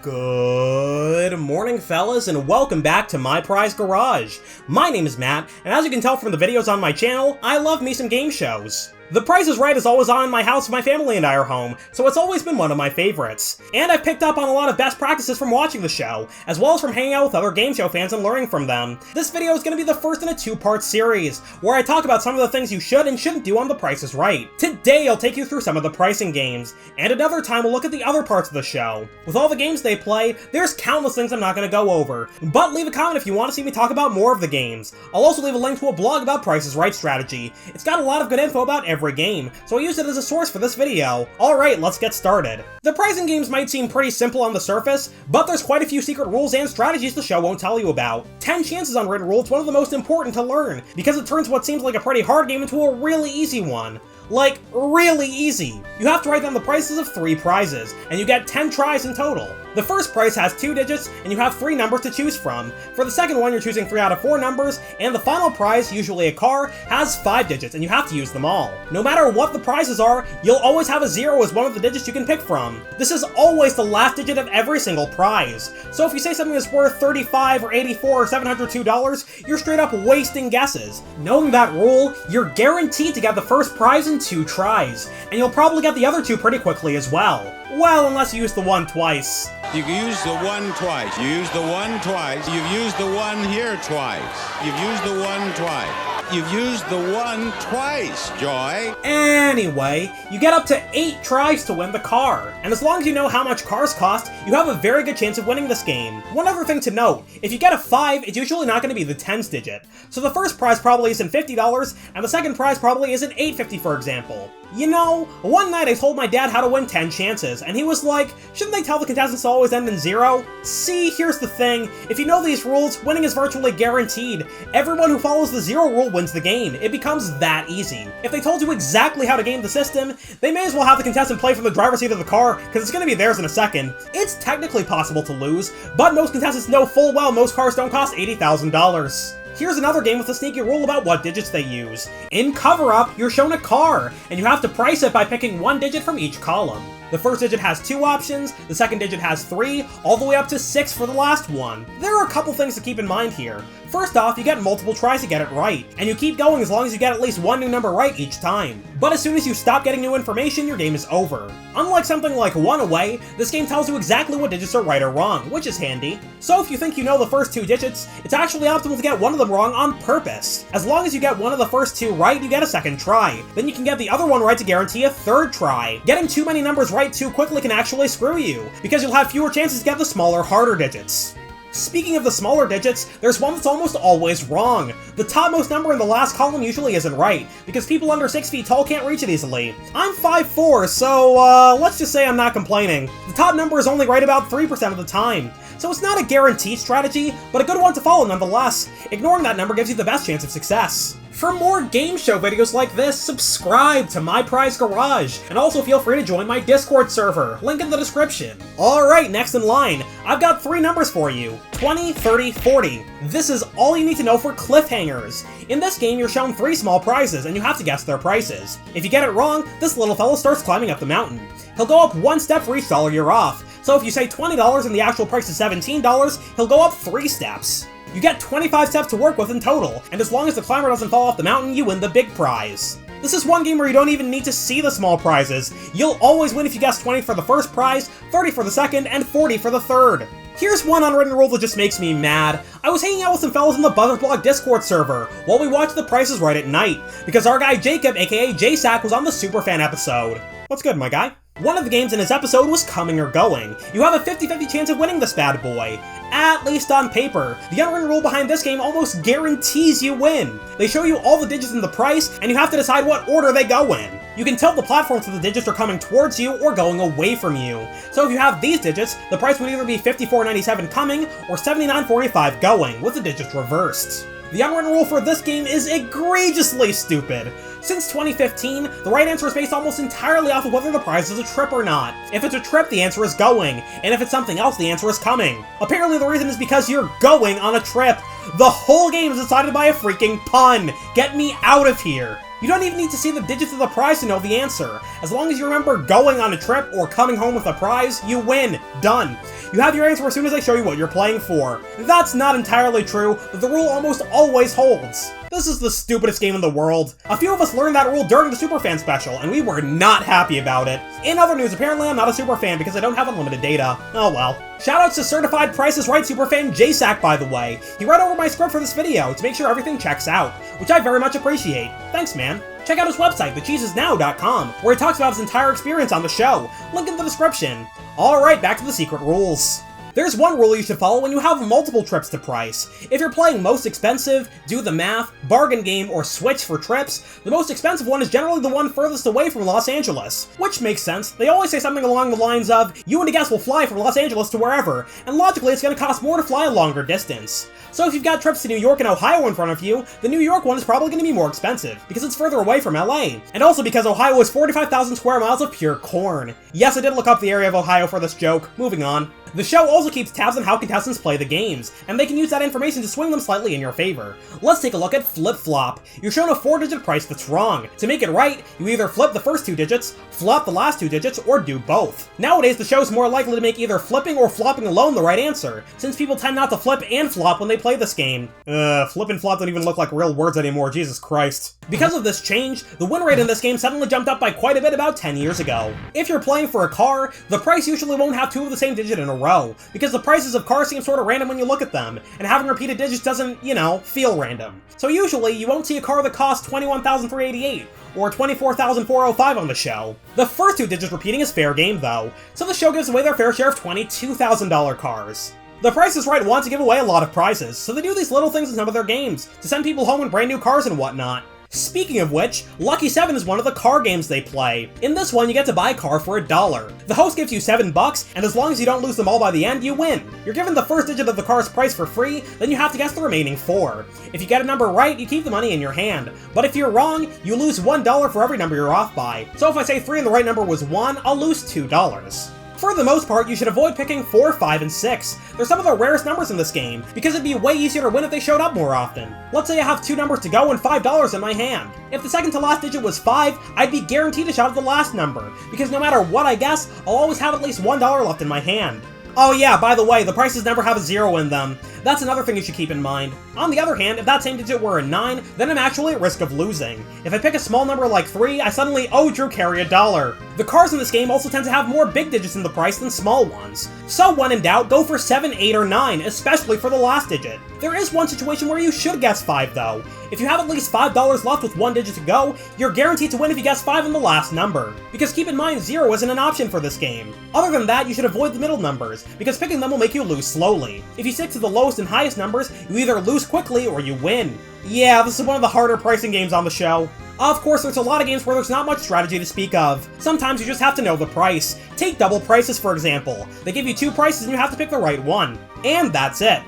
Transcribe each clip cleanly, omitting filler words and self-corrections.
Good morning, fellas, and welcome back to My Prize Garage. My name is Matt, and as you can tell from the videos on my channel, I love me some game shows. The Price is Right is always on in my house when my family and I are home, so it's always been one of my favorites. And I've picked up on a lot of best practices from watching the show, as well as from hanging out with other game show fans and learning from them. This video is going to be the first in a two-part series, where I talk about some of the things you should and shouldn't do on The Price is Right. Today I'll take you through some of the pricing games, and another time we'll look at the other parts of the show. With all the games they play, there's countless things I'm not going to go over, but leave a comment if you want to see me talk about more of the games. I'll also leave a link to a blog about Price is Right strategy. It's got a lot of good info about every game, so I used it as a source for this video. Alright, let's get started. The pricing games might seem pretty simple on the surface, but there's quite a few secret rules and strategies the show won't tell you about. 10 chances unwritten rule is one of the most important to learn, because it turns what seems like a pretty hard game into a really easy one. Like, really easy. You have to write down the prices of 3 prizes, and you get 10 tries in total. The first prize has 2 digits, and you have 3 numbers to choose from. For the second one, you're choosing 3 out of 4 numbers, and the final prize, usually a car, has 5 digits, and you have to use them all. No matter what the prizes are, you'll always have a 0 as one of the digits you can pick from. This is always the last digit of every single prize. So if you say something is worth $35 or $84 or $702, you're straight up wasting guesses. Knowing that rule, you're guaranteed to get the first prize in 2 tries, and you'll probably get the other 2 pretty quickly as well. Well, unless you use the 1 twice. You use the 1 twice. You use the 1 twice. You've used the 1 here twice. You've used the 1 twice. You've used the 1 twice, Joy. Anyway, you get up to 8 tries to win the car. And as long as you know how much cars cost, you have a very good chance of winning this game. One other thing to note, if you get a 5, it's usually not going to be the tens digit. So the first prize probably isn't $50, and the second prize probably isn't $8.50, for example. You know, one night I told my dad how to win 10 chances, and he was like, shouldn't they tell the contestants to always end in 0? See, here's the thing, if you know these rules, winning is virtually guaranteed. Everyone who follows the 0 rule wins the game. It becomes that easy. If they told you exactly how to game the system, they may as well have the contestant play from the driver's seat of the car, because it's going to be theirs in a second. It's technically possible to lose, but most contestants know full well most cars don't cost $80,000. Here's another game with a sneaky rule about what digits they use. In Cover Up, you're shown a car, and you have to price it by picking 1 digit from each column. The first digit has 2 options, the second digit has 3, all the way up to 6 for the last one. There are a couple things to keep in mind here. First off, you get multiple tries to get it right, and you keep going as long as you get at least 1 new number right each time. But as soon as you stop getting new information, your game is over. Unlike something like One Away, this game tells you exactly what digits are right or wrong, which is handy. So if you think you know the first 2 digits, it's actually optimal to get one of them wrong on purpose. As long as you get one of the first 2 right, you get a second try. Then you can get the other one right to guarantee a third try. Getting too many numbers right too quickly can actually screw you, because you'll have fewer chances to get the smaller, harder digits. Speaking of the smaller digits, there's one that's almost always wrong. The topmost number in the last column usually isn't right, because people under 6 feet tall can't reach it easily. I'm 5'4", so let's just say I'm not complaining. The top number is only right about 3% of the time. So it's not a guaranteed strategy, but a good one to follow nonetheless. Ignoring that number gives you the best chance of success. For more game show videos like this, subscribe to My Prize Garage, and also feel free to join my Discord server, link in the description. Alright, next in line, I've got 3 numbers for you, 20, 30, 40. This is all you need to know for cliffhangers. In this game, you're shown 3 small prizes, and you have to guess their prices. If you get it wrong, this little fellow starts climbing up the mountain. He'll go up 1 step for each dollar you're off, so if you say $20 and the actual price is $17, he'll go up 3 steps. You get 25 steps to work with in total, and as long as the climber doesn't fall off the mountain, you win the big prize. This is one game where you don't even need to see the small prizes. You'll always win if you guess 20 for the first prize, 30 for the second, and 40 for the third. Here's one unwritten rule that just makes me mad. I was hanging out with some fellas in the Buzzerblog Discord server while we watched The Price is Right at night, because our guy Jacob, aka JSack, was on the Superfan episode. What's good, my guy? One of the games in his episode was Coming or Going. You have a 50-50 chance of winning this bad boy. At least on paper. The unwritten rule behind this game almost guarantees you win. They show you all the digits in the price, and you have to decide what order they go in. You can tell the platforms that the digits are coming towards you or going away from you. So if you have these digits, the price would either be $54.97 coming or $79.45 going, with the digits reversed. The unwritten rule for this game is egregiously stupid. Since 2015, the right answer is based almost entirely off of whether the prize is a trip or not. If it's a trip, the answer is going, and if it's something else, the answer is coming. Apparently the reason is because you're going on a trip. The whole game is decided by a freaking pun! Get me out of here! You don't even need to see the digits of the prize to know the answer. As long as you remember going on a trip or coming home with a prize, you win. Done. You have your answer as soon as I show you what you're playing for. That's not entirely true, but the rule almost always holds. This is the stupidest game in the world. A few of us learned that rule during the Superfan special, and we were not happy about it. In other news, apparently I'm not a Superfan because I don't have unlimited data. Oh well. Shoutouts to certified Price is Right Superfan JSAC, by the way. He read over my script for this video to make sure everything checks out, which I very much appreciate. Thanks, man. Check out his website, thecheesesnow.com, where he talks about his entire experience on the show. Link in the description. Alright, back to the secret rules. There's one rule you should follow when you have multiple trips to Price. If you're playing most expensive, do the math, bargain game, or switch for trips, the most expensive one is generally the one furthest away from Los Angeles. Which makes sense. They always say something along the lines of, you and a guest will fly from Los Angeles to wherever, and logically it's going to cost more to fly a longer distance. So if you've got trips to New York and Ohio in front of you, the New York one is probably going to be more expensive, because it's further away from LA. And also because Ohio is 45,000 square miles of pure corn. Yes, I did look up the area of Ohio for this joke. Moving on. The show also keeps tabs on how contestants play the games, and they can use that information to swing them slightly in your favor. Let's take a look at flip-flop. You're shown a 4-digit price that's wrong. To make it right, you either flip the first 2 digits, flop the last 2 digits, or do both. Nowadays, the show's more likely to make either flipping or flopping alone the right answer, since people tend not to flip and flop when they play this game. Flip and flop don't even look like real words anymore, Jesus Christ. Because of this change, the win rate in this game suddenly jumped up by quite a bit about 10 years ago. If you're playing for a car, the price usually won't have 2 of the same digit in a row, because the prices of cars seem sort of random when you look at them, and having repeated digits doesn't, you know, feel random. So usually, you won't see a car that costs $21,388, or $24,405 on the show. The first 2 digits repeating is fair game though, so the show gives away their fair share of $22,000 cars. The Price is Right wants to give away a lot of prizes, so they do these little things in some of their games, to send people home in brand new cars and whatnot. Speaking of which, Lucky 7 is one of the car games they play. In this one, you get to buy a car for $1. The host gives you $7, and as long as you don't lose them all by the end, you win. You're given the first digit of the car's price for free, then you have to guess the remaining 4. If you get a number right, you keep the money in your hand. But if you're wrong, you lose $1 for every number you're off by. So if I say 3 and the right number was 1, I'll lose $2. For the most part, you should avoid picking 4, 5, and 6. They're some of the rarest numbers in this game, because it'd be way easier to win if they showed up more often. Let's say I have 2 numbers to go and $5 in my hand. If the second to last digit was 5, I'd be guaranteed a shot at the last number, because no matter what I guess, I'll always have at least $1 left in my hand. Oh yeah, by the way, the prices never have a 0 in them. That's another thing you should keep in mind. On the other hand, if that same digit were a 9, then I'm actually at risk of losing. If I pick a small number like 3, I suddenly owe Drew Carey $1. The cars in this game also tend to have more big digits in the price than small ones. So when in doubt, go for 7, 8, or 9, especially for the last digit. There is one situation where you should guess 5 though. If you have at least $5 left with 1 digit to go, you're guaranteed to win if you guess 5 on the last number. Because keep in mind, 0 isn't an option for this game. Other than that, you should avoid the middle numbers, because picking them will make you lose slowly. If you stick to the lowest and highest numbers, you either lose quickly or you win. Yeah, this is one of the harder pricing games on the show. Of course, there's a lot of games where there's not much strategy to speak of. Sometimes you just have to know the price. Take double prices, for example. They give you 2 prices and you have to pick the right one. And that's it.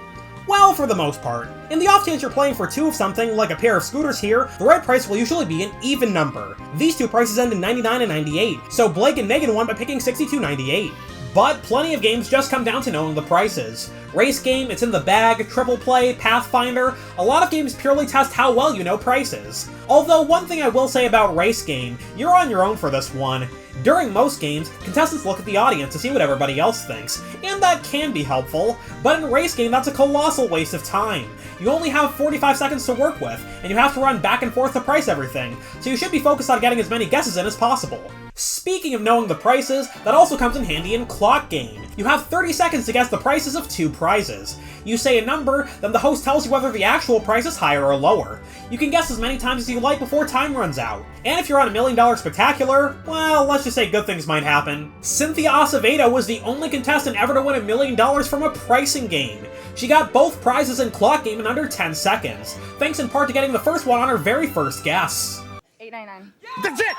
Well, for the most part. In the off chance you're playing for 2 of something, like a pair of scooters here, the right price will usually be an even number. These 2 prices end in 99 and 98, so Blake and Megan won by picking 62.98. But plenty of games just come down to knowing the prices. Race game, It's in the Bag, Triple Play, Pathfinder, a lot of games purely test how well you know prices. Although one thing I will say about Race Game, you're on your own for this one. During most games, contestants look at the audience to see what everybody else thinks, and that can be helpful, but in Race Game that's a colossal waste of time. You only have 45 seconds to work with, and you have to run back and forth to price everything, so you should be focused on getting as many guesses in as possible. Speaking of knowing the prices, that also comes in handy in Clock Game. You have 30 seconds to guess the prices of 2 prizes. You say a number, then the host tells you whether the actual price is higher or lower. You can guess as many times as you like before time runs out. And if you're on $1 Million Spectacular, well, let's just say good things might happen. Cynthia Acevedo was the only contestant ever to win $1 million from a pricing game. She got both prizes in Clock Game in under 10 seconds, thanks in part to getting the first one on her very first guess. $8.99. That's it!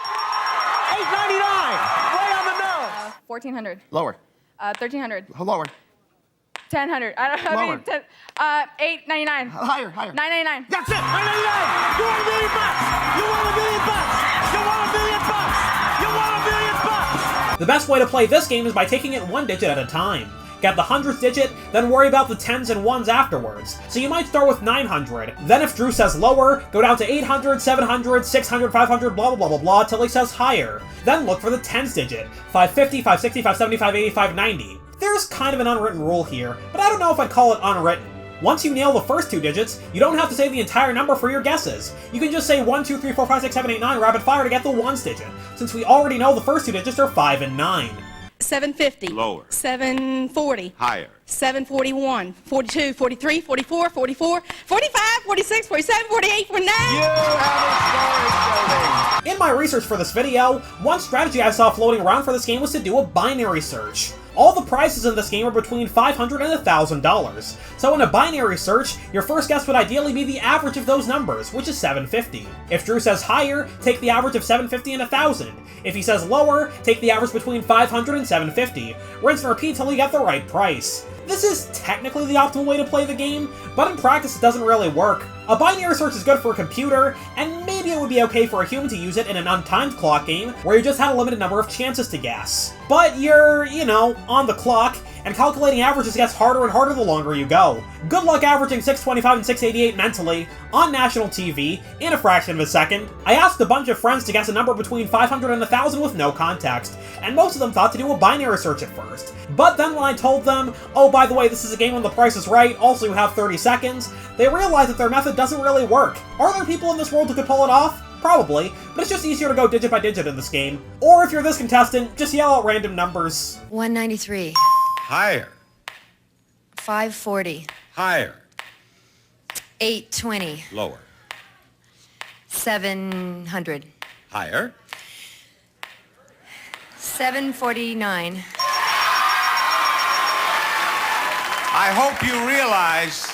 $8.99! Way on the nose! $1,400. Lower. $1,300. Lower. $1,000. I don't know. Lower. $8.99. Higher, higher. $9.99. That's it! $9.99! You want $1 million bucks! You want $1 million bucks! You want $1 million bucks! You want $1 million bucks! The best way to play this game is by taking it 1 digit at a time. get the 100th digit, then worry about the 10s and 1s afterwards. So you might start with 900, then if Drew says lower, go down to 800, 700, 600, 500, blah blah blah blah blah, till he says higher. Then look for the 10s digit, 550, 560, 570, 580, 590. There's kind of an unwritten rule here, but I don't know if I'd call it unwritten. Once you nail the first 2 digits, you don't have to say the entire number for your guesses. You can just say 1, 2, 3, 4, 5, 6, 7, 8, 9 rapid fire to get the 1s digit, since we already know the first 2 digits are 5 and 9. 750. Lower. 740. Higher. 741. 42, 43, 44, 44, 45, 46, 47, 48, 49. You have a story building. In my research for this video, one strategy I saw floating around for this game was to do a binary search. All the prizes in this game are between $500 and $1,000. So in a binary search, your first guess would ideally be the average of those numbers, which is 750. If Drew says higher, take the average of 750 and 1,000. If he says lower, take the average between 500 and 750. Rinse and repeat till you get the right price. This is technically the optimal way to play the game, but in practice it doesn't really work. A binary search is good for a computer, and maybe it would be okay for a human to use it in an untimed clock game, where you just had a limited number of chances to guess. But you're, on the clock, and calculating averages gets harder and harder the longer you go. Good luck averaging 625 and 688 mentally, on national TV, in a fraction of a second. I asked a bunch of friends to guess a number between 500 and 1,000 with no context, and most of them thought to do a binary search at first. But then when I told them, oh by the way, this is a game when the price is right, also you have 30 seconds, they realized that their method doesn't really work. Are there people in this world who could pull it off? Probably, but it's just easier to go digit by digit in this game. Or if you're this contestant, just yell out random numbers. 193. Higher. 540. Higher. 820. Lower. 700. Higher. 749. I hope you realize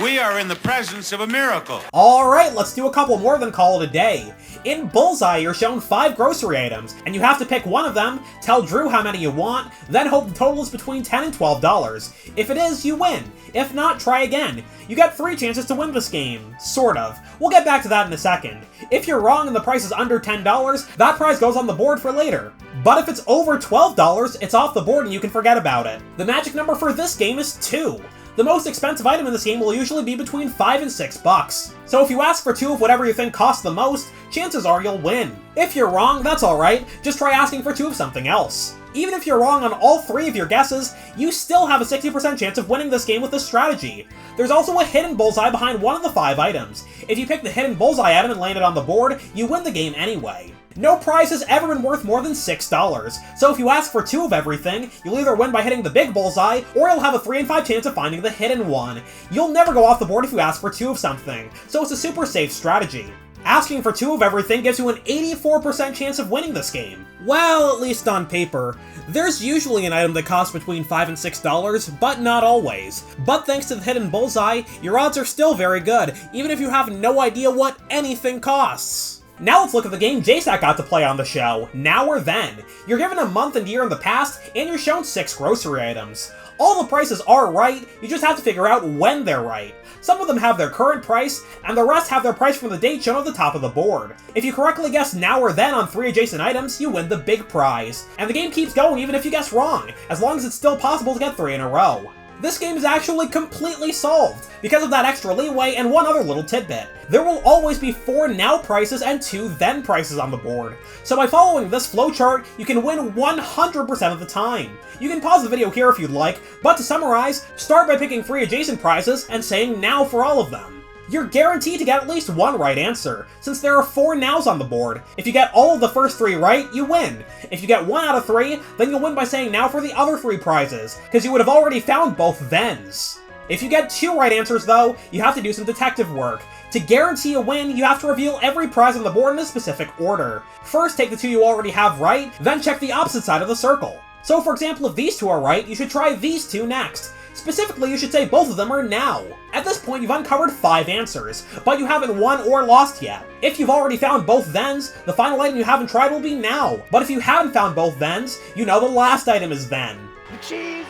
we are in the presence of a miracle. Alright, let's do a couple more than call it a day. In Bullseye, you're shown 5 grocery items, and you have to pick one of them, tell Drew how many you want, then hope the total is between $10 and $12. If it is, you win. If not, try again. You get 3 chances to win this game. Sort of. We'll get back to that in a second. If you're wrong and the price is under $10, that prize goes on the board for later. But if it's over $12, it's off the board and you can forget about it. The magic number for this game is 2. The most expensive item in this game will usually be between $5 and $6. So if you ask for 2 of whatever you think costs the most, chances are you'll win. If you're wrong, that's alright, just try asking for 2 of something else. Even if you're wrong on all 3 of your guesses, you still have a 60% chance of winning this game with this strategy. There's also a hidden bullseye behind one of the 5 items. If you pick the hidden bullseye item and land it on the board, you win the game anyway. No prize has ever been worth more than $6, so if you ask for 2 of everything, you'll either win by hitting the big bullseye, or you'll have a 3 in 5 chance of finding the hidden one. You'll never go off the board if you ask for 2 of something, so it's a super safe strategy. Asking for 2 of everything gives you an 84% chance of winning this game. Well, at least on paper. There's usually an item that costs between $5 and $6, but not always. But thanks to the hidden bullseye, your odds are still very good, even if you have no idea what anything costs. Now let's look at the game JSAC got to play on the show, Now or Then. You're given a month and year in the past, and you're shown 6 grocery items. All the prices are right, you just have to figure out when they're right. Some of them have their current price, and the rest have their price from the date shown at the top of the board. If you correctly guess Now or Then on 3 adjacent items, you win the big prize. And the game keeps going even if you guess wrong, as long as it's still possible to get 3 in a row. This game is actually completely solved, because of that extra leeway and one other little tidbit. There will always be 4 now prices and 2 then prices on the board, so by following this flowchart, you can win 100% of the time. You can pause the video here if you'd like, but to summarize, start by picking 3 adjacent prizes and saying now for all of them. You're guaranteed to get at least 1 right answer, since there are 4 nows on the board. If you get all of the first 3 right, you win. If you get 1 out of 3, then you'll win by saying now for the other 3 prizes, because you would have already found both thens. If you get 2 right answers though, you have to do some detective work. To guarantee a win, you have to reveal every prize on the board in a specific order. First, take the 2 you already have right, then check the opposite side of the circle. So for example, if these 2 are right, you should try these 2 next. Specifically, you should say both of them are now. At this point, you've uncovered 5 answers, but you haven't won or lost yet. If you've already found both thens, the final item you haven't tried will be now. But if you haven't found both thens, you know the last item is then. The cheese,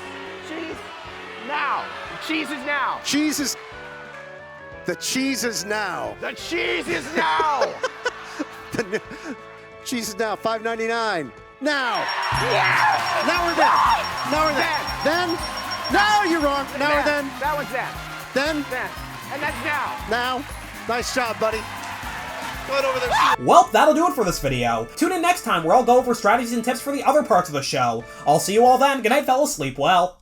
now. The cheese is now. The cheese is now. The cheese is now. Cheese is now $5.99. Now. Yes! Now we're done. Now we're done. Then No, you're wrong. Now or then? That one's then. Then? Then. And that's now. Now? Nice job, buddy. Go ahead over there. Well, that'll do it for this video. Tune in next time where I'll go over strategies and tips for the other parts of the show. I'll see you all then. Good night, fellas. Sleep well.